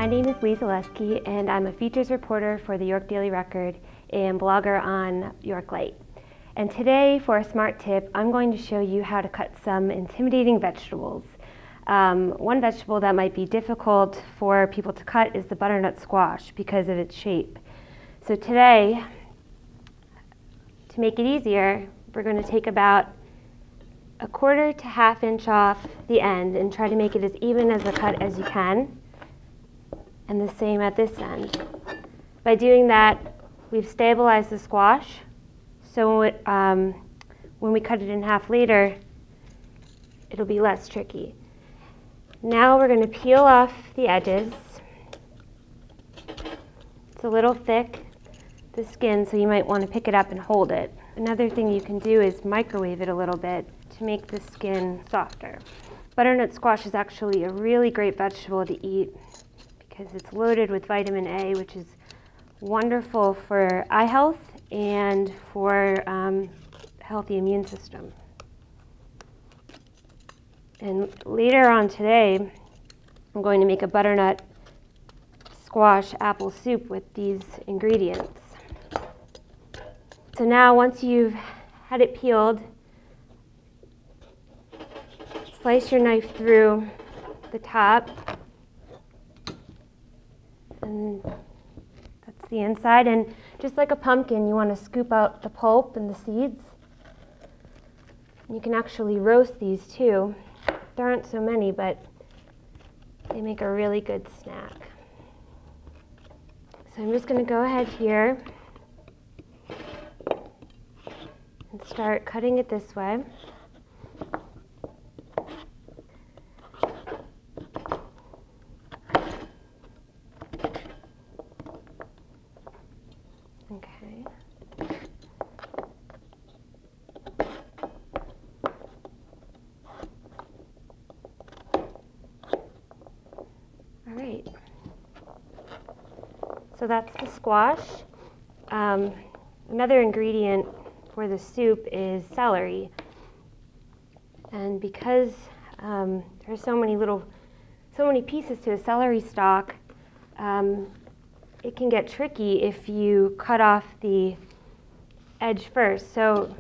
My name is Lisa Lesky, and I'm a features reporter for the York Daily Record and blogger on York Light. And today, for a smart tip, I'm going to show you how to cut some intimidating vegetables. One vegetable that might be difficult for people to cut is the butternut squash because of its shape. So today, to make it easier, we're going to take about a 1/4 to 1/2 inch off the end and try to make it as even as a cut as you can. And the same at this end. By doing that, we've stabilized the squash, so when we cut it in half later, it'll be less tricky. Now we're going to peel off the edges. It's a little thick, the skin, so you might want to pick it up and hold it. Another thing you can do is microwave it a little bit to make the skin softer. Butternut squash is actually a really great vegetable to eat because it's loaded with vitamin A, which is wonderful for eye health and for healthy immune system. And later on today, I'm going to make a butternut squash apple soup with these ingredients. So now once you've had it peeled, slice your knife through the top, and that's the inside. And just like a pumpkin, you want to scoop out the pulp and the seeds. You can actually roast these too. There aren't so many, but they make a really good snack. So I'm just going to go ahead here and start cutting it this way. Okay. All right. So that's the squash. Another ingredient for the soup is celery. And because there's so many pieces to a celery stalk, it can get tricky if you cut off the edge first. So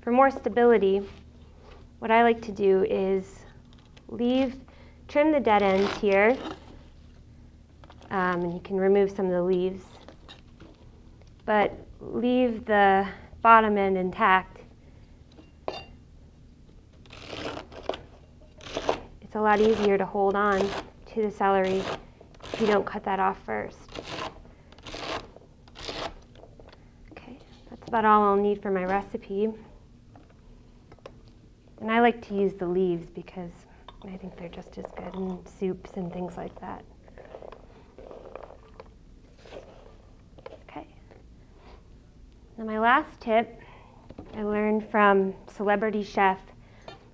for more stability, what I like to do is trim the dead ends here, and you can remove some of the leaves, but leave the bottom end intact. It's a lot easier to hold on to the celery if you don't cut that off first. That's about all I'll need for my recipe. And I like to use the leaves because I think they're just as good in soups and things like that. Okay. Now my last tip I learned from celebrity chef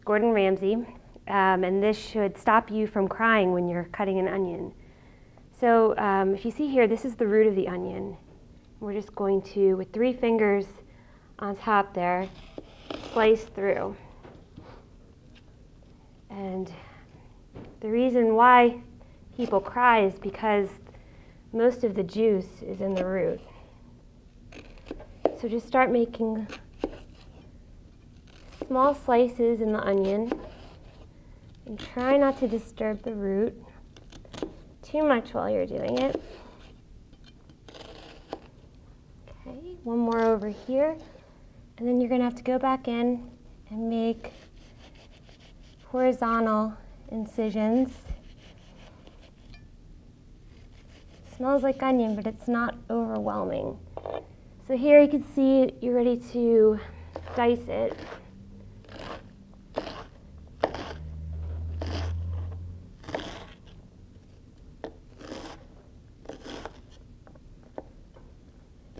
Gordon Ramsay, and this should stop you from crying when you're cutting an onion. So if you see here, this is the root of the onion. We're just going to, with 3 fingers on top there, slice through. And the reason why people cry is because most of the juice is in the root. So just start making small slices in the onion and try not to disturb the root too much while you're doing it. Okay, one more over here, and then you're going to have to go back in and make horizontal incisions. Smells like onion, but it's not overwhelming. So here you can see you're ready to dice it.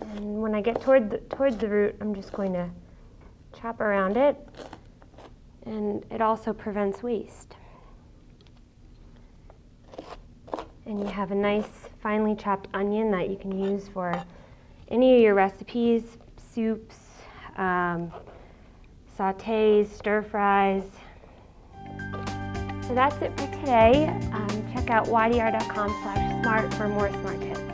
And when I get toward the root, I'm just going to chop around it, and it also prevents waste. And you have a nice finely chopped onion that you can use for any of your recipes, soups, sautés, stir fries. So that's it for today. Check out ydr.com/ Smart for more smart tips.